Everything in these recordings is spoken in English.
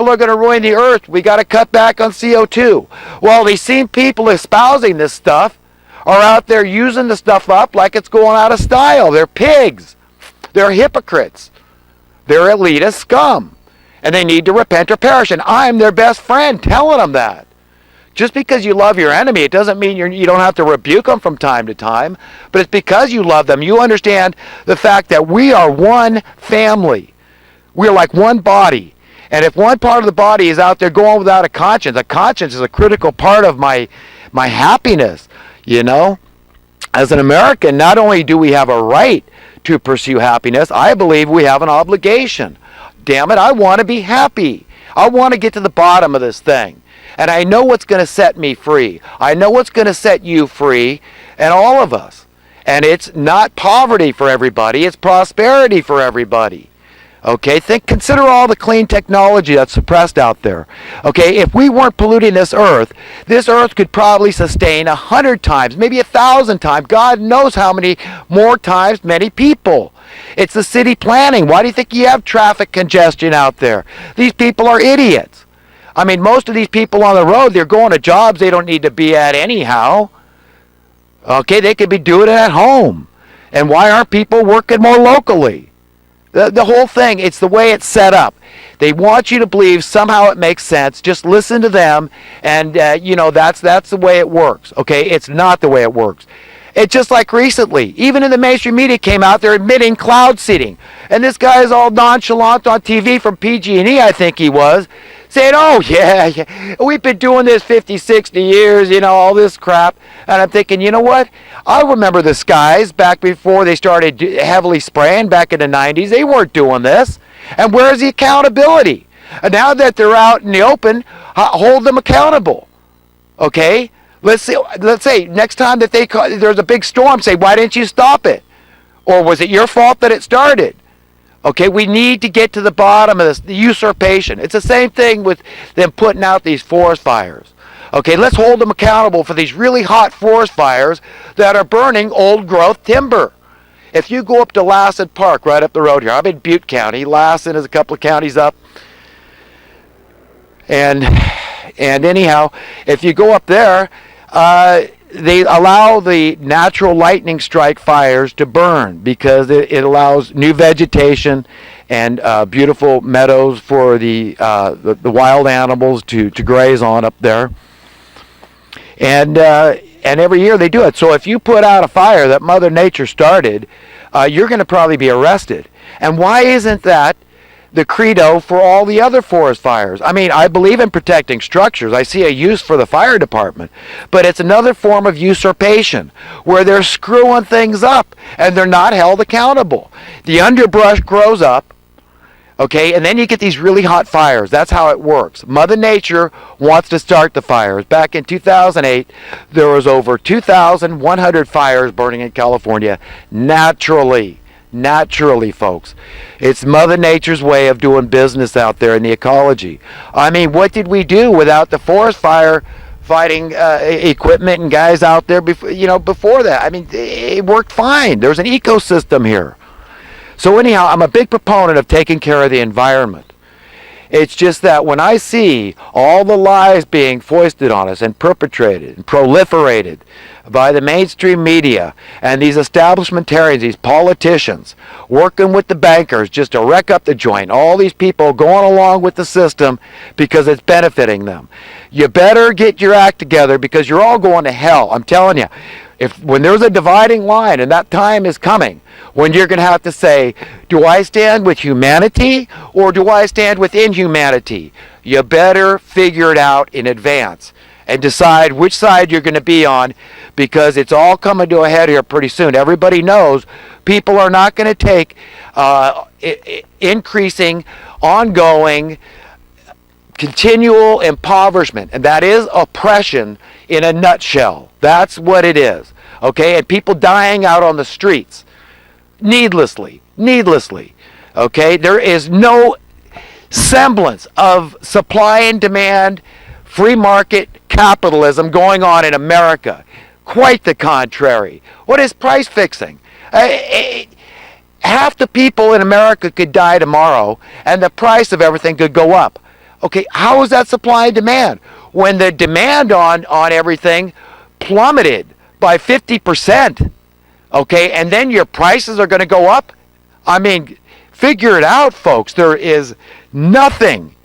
people are going to ruin the earth. We got to cut back on CO2. Well, these same people espousing this stuff are out there using the stuff up like it's going out of style. They're pigs. They're hypocrites. They're elitist scum. And they need to repent or perish. And I'm their best friend telling them that. Just because you love your enemy, it doesn't mean you don't have to rebuke them from time to time. But it's because you love them. You understand the fact that we are one family. We're like one body. And if one part of the body is out there going without a conscience is a critical part of my happiness, you know. As an American, not only do we have a right to pursue happiness, I believe we have an obligation. Damn it, I want to be happy. I want to get to the bottom of this thing. And I know what's going to set me free. I know what's going to set you free, and all of us. And it's not poverty for everybody, it's prosperity for everybody. Okay, consider all the clean technology that's suppressed out there. Okay, if we weren't polluting this earth could probably sustain 100 times, maybe 1,000 times. God knows how many more times many people. It's the city planning. Why do you think you have traffic congestion out there? These people are idiots. I mean, most of these people on the road, they're going to jobs they don't need to be at anyhow. Okay, they could be doing it at home. And why aren't people working more locally? The whole thing, it's the way it's set up. They want you to believe somehow it makes sense. Just listen to them, and that's the way it works. Okay, it's not the way it works. It's just like recently, even in the mainstream media came out, they're admitting cloud seeding. And this guy is all nonchalant on TV from PG&E, I think he was, saying, oh, yeah, we've been doing this 50, 60 years, all this crap. And I'm thinking, you know what? I remember the skies back before they started heavily spraying back in the 90s. They weren't doing this. And where's the accountability? And now that they're out in the open, hold them accountable. Okay? Let's say next time that there's a big storm, say, why didn't you stop it? Or was it your fault that it started? Okay, we need to get to the bottom of this, the usurpation. It's the same thing with them putting out these forest fires. Okay, let's hold them accountable for these really hot forest fires that are burning old growth timber. If you go up to Lassen Park, right up the road here, I'm in Butte County. Lassen is a couple of counties up. And anyhow, if you go up there, they allow the natural lightning strike fires to burn because it allows new vegetation and beautiful meadows for the wild animals to graze on up there. And every year they do it. So if you put out a fire that Mother Nature started, you're going to probably be arrested. And why isn't that the credo for all the other forest fires? I mean, I believe in protecting structures. I see a use for the fire department. But it's another form of usurpation where they're screwing things up and they're not held accountable. The underbrush grows up, okay, and then you get these really hot fires. That's how it works. Mother Nature wants to start the fires. Back in 2008, there was over 2,100 fires burning in California naturally. Naturally, folks. It's Mother Nature's way of doing business out there in the ecology. I mean, what did we do without the forest fire fighting equipment and guys out there before that? I mean, it worked fine. There's an ecosystem here. So anyhow, I'm a big proponent of taking care of the environment. It's just that when I see all the lies being foisted on us and perpetrated and proliferated by the mainstream media and these establishmentarians, these politicians, working with the bankers just to wreck up the joint, all these people going along with the system because it's benefiting them. You better get your act together because you're all going to hell. I'm telling you, when there's a dividing line, and that time is coming, when you're going to have to say, do I stand with humanity or do I stand with inhumanity? You better figure it out in advance and decide which side you're going to be on, because it's all coming to a head here pretty soon. Everybody knows people are not going to take increasing, ongoing, continual impoverishment, and that is oppression in a nutshell. That's what it is. Okay, and people dying out on the streets needlessly. Okay, there is no semblance of supply and demand, free market capitalism going on in America. Quite the contrary. What is price fixing? Half the people in America could die tomorrow and the price of everything could go up. Okay, how is that supply and demand? When the demand on everything plummeted by 50%, okay, and then your prices are going to go up? I mean, figure it out, folks. There is nothing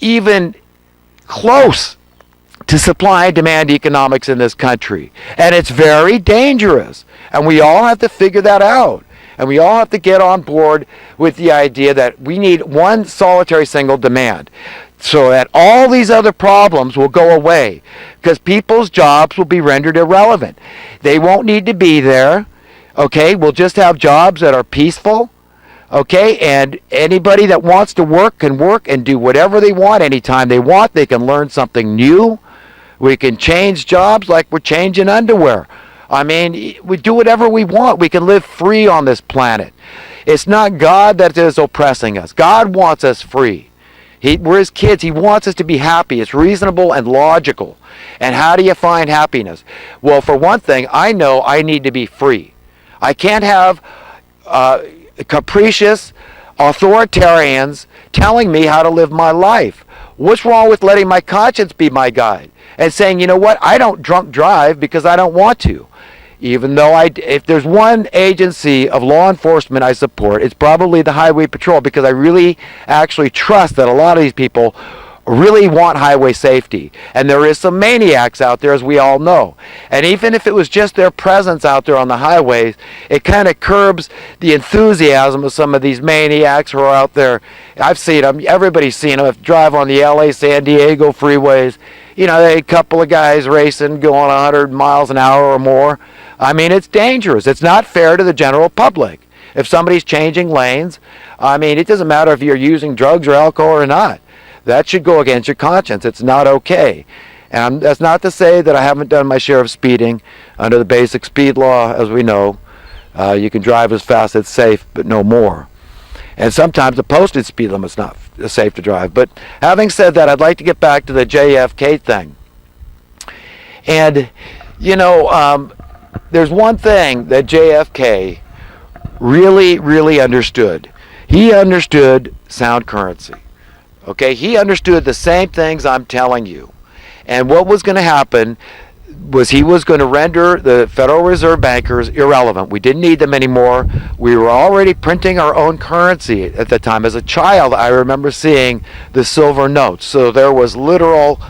even close to supply and demand economics in this country. And it's very dangerous. And we all have to figure that out. And we all have to get on board with the idea that we need one solitary single demand so that all these other problems will go away, because people's jobs will be rendered irrelevant. They won't need to be there. Okay, we'll just have jobs that are peaceful. Okay, and anybody that wants to work can work and do whatever they want anytime they want. They can learn something new. We can change jobs like we're changing underwear. I mean, we do whatever we want. We can live free on this planet. It's not God that is oppressing us. God wants us free. We're his kids. He wants us to be happy. It's reasonable and logical. And how do you find happiness? Well, for one thing, I know I need to be free. I can't have capricious authoritarians telling me how to live my life. What's wrong with letting my conscience be my guide and saying, you know what, I don't drunk drive because I don't want to. Even though if there's one agency of law enforcement I support, it's probably the Highway Patrol, because I really actually trust that a lot of these people really want highway safety. And there is some maniacs out there, as we all know. And even if it was just their presence out there on the highways, it kind of curbs the enthusiasm of some of these maniacs who are out there. I've seen them. Everybody's seen them. If you drive on the LA San Diego freeways, you know, a couple of guys racing going 100 miles an hour or more. I mean, it's dangerous. It's not fair to the general public. If somebody's changing lanes, I mean, it doesn't matter if you're using drugs or alcohol or not. That should go against your conscience. It's not okay. And that's not to say that I haven't done my share of speeding. Under the basic speed law, as we know, you can drive as fast as it's safe, but no more. And sometimes the posted speed limit's not safe to drive. But having said that, I'd like to get back to the JFK thing. And, you know, there's one thing that JFK really, really understood. He understood sound currency. Okay, he understood the same things I'm telling you. And what was going to happen was he was going to render the Federal Reserve bankers irrelevant. We didn't need them anymore. We were already printing our own currency at the time. As a child, I remember seeing the silver notes. So there was literal,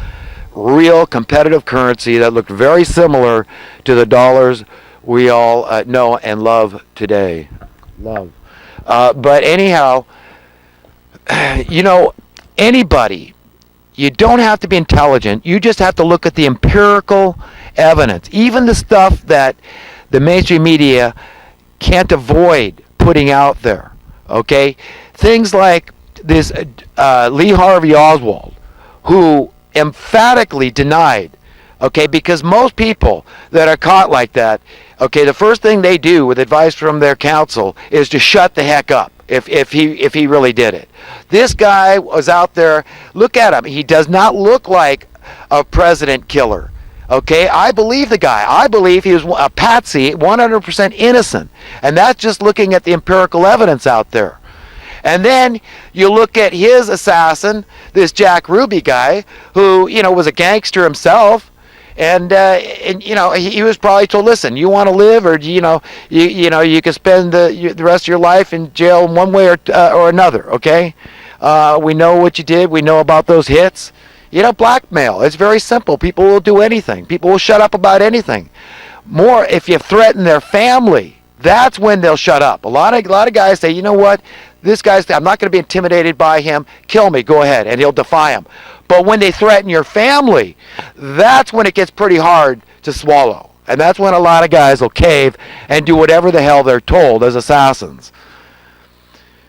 real competitive currency that looked very similar to the dollars we all know and love today. But anyhow, you know, anybody, you don't have to be intelligent. You just have to look at the empirical evidence. Even the stuff that the mainstream media can't avoid putting out there. Okay? Things like this Lee Harvey Oswald, who emphatically denied, okay, because most people that are caught like that, okay, the first thing they do with advice from their counsel is to shut the heck up if he really did it. This guy was out there. Look at him. He does not look like a president killer. Okay, I believe the guy. I believe he was a patsy, 100% innocent. And that's just looking at the empirical evidence out there. And then you look at his assassin, this Jack Ruby guy, who, you know, was a gangster himself. And you know, he was probably told, listen, you want to live, or you know, you can spend the rest of your life in jail in one way or another. Okay, we know what you did. We know about those hits. You know, blackmail. It's very simple. People will do anything. People will shut up about anything. More if you threaten their family, that's when they'll shut up. A lot of guys say, you know what, this guy's, I'm not going to be intimidated by him. Kill me, go ahead, and he'll defy him. But when they threaten your family, that's when it gets pretty hard to swallow. And that's when a lot of guys will cave and do whatever the hell they're told as assassins.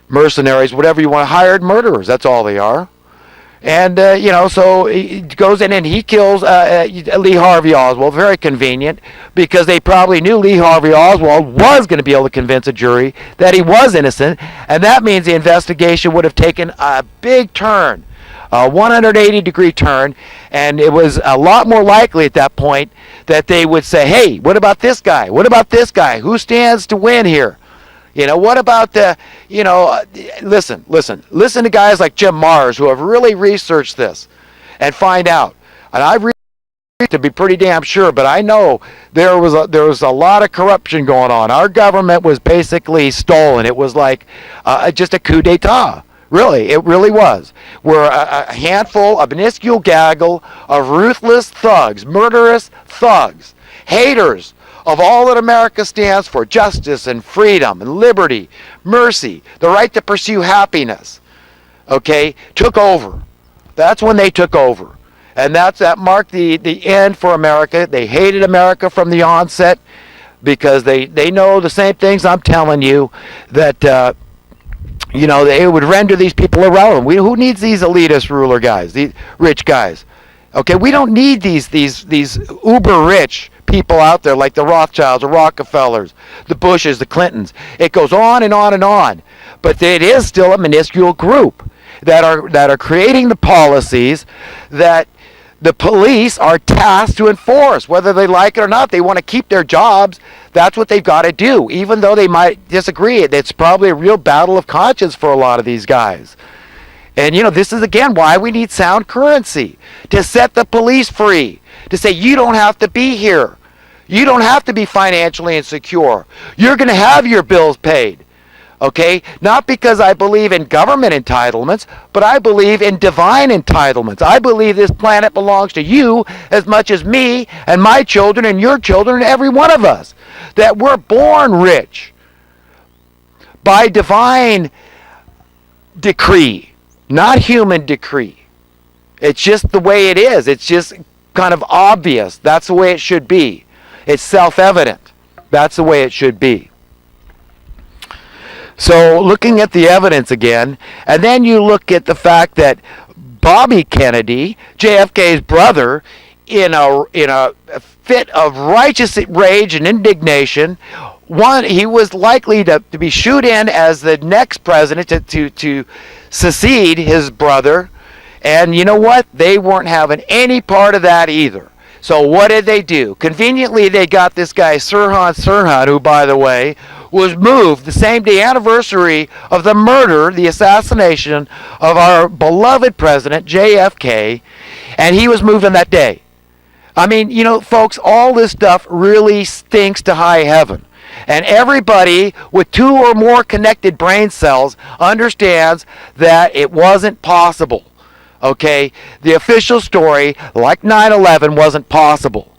Mercenaries, whatever you want, hired murderers, that's all they are. And, you know, so he goes in and he kills Lee Harvey Oswald. Very convenient, because they probably knew Lee Harvey Oswald was going to be able to convince a jury that he was innocent. And that means the investigation would have taken a big turn. A 180-degree turn, and it was a lot more likely at that point that they would say, hey, what about this guy? What about this guy? Who stands to win here? What about listen to guys like Jim Mars who have really researched this and find out. And I've to be pretty damn sure, but I know there was a lot of corruption going on. Our government was basically stolen. It was like just a coup d'etat. Really, it really was. We're a handful, a minuscule gaggle of ruthless thugs, murderous thugs, haters of all that America stands for: justice and freedom and liberty, mercy, the right to pursue happiness. Okay, took over. That's when they took over. And that marked the end for America. They hated America from the onset because they know the same things I'm telling you, that they would render these people irrelevant. Who needs these elitist ruler guys, these rich guys? Okay, we don't need these uber rich people out there like the Rothschilds, the Rockefellers, the Bushes, the Clintons. It goes on and on and on. But it is still a minuscule group that are creating the policies that the police are tasked to enforce, whether they like it or not. They want to keep their jobs. That's what they've got to do, even though they might disagree. It's probably a real battle of conscience for a lot of these guys. And, this is, again, why we need sound currency, to set the police free, to say you don't have to be here. You don't have to be financially insecure. You're going to have your bills paid. Okay? Not because I believe in government entitlements, but I believe in divine entitlements. I believe this planet belongs to you as much as me and my children and your children and every one of us. That we're born rich by divine decree, not human decree. It's just the way it is. It's just kind of obvious. That's the way it should be. It's self-evident. That's the way it should be. So looking at the evidence again, and then you look at the fact that Bobby Kennedy, JFK's brother, in a fit of righteous rage and indignation, he was likely to be shooed in as the next president to succeed his brother. And you know what? They weren't having any part of that either. So what did they do? Conveniently, they got this guy, Sirhan, who, by the way, was moved the same day anniversary of the murder, the assassination of our beloved president, JFK, and he was moved on that day. I mean, folks, all this stuff really stinks to high heaven. And everybody with 2 or more connected brain cells understands that it wasn't possible. Okay? The official story, like 9/11, wasn't possible.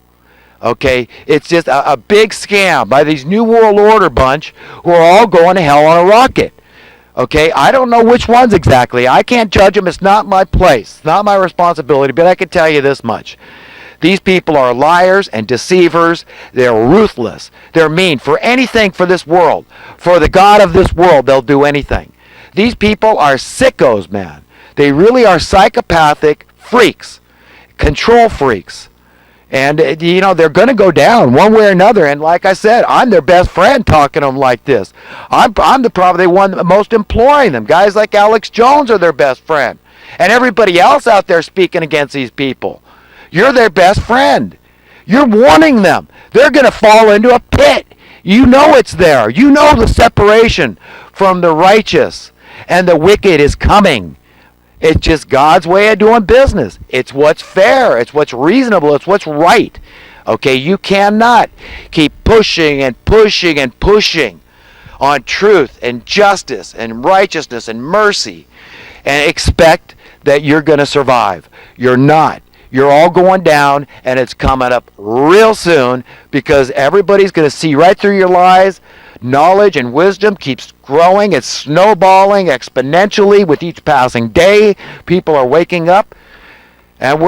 Okay? It's just a big scam by these New World Order bunch who are all going to hell on a rocket. Okay? I don't know which ones exactly. I can't judge them. It's not my place. It's not my responsibility, but I can tell you this much. These people are liars and deceivers. They're ruthless. They're mean for anything for this world. For the God of this world, they'll do anything. These people are sickos, man. They really are psychopathic freaks, control freaks. And, they're going to go down one way or another. And like I said, I'm their best friend talking to them like this. I'm probably the one most imploring them. Guys like Alex Jones are their best friend. And everybody else out there speaking against these people. You're their best friend. You're warning them. They're going to fall into a pit. You know it's there. You know the separation from the righteous and the wicked is coming. It's just God's way of doing business. It's what's fair. It's what's reasonable. It's what's right. Okay, you cannot keep pushing and pushing and pushing on truth and justice and righteousness and mercy and expect that you're going to survive. You're not. You're all going down, and it's coming up real soon because everybody's going to see right through your lies. Knowledge and wisdom keeps growing. It's snowballing exponentially with each passing day. People are waking up, and we're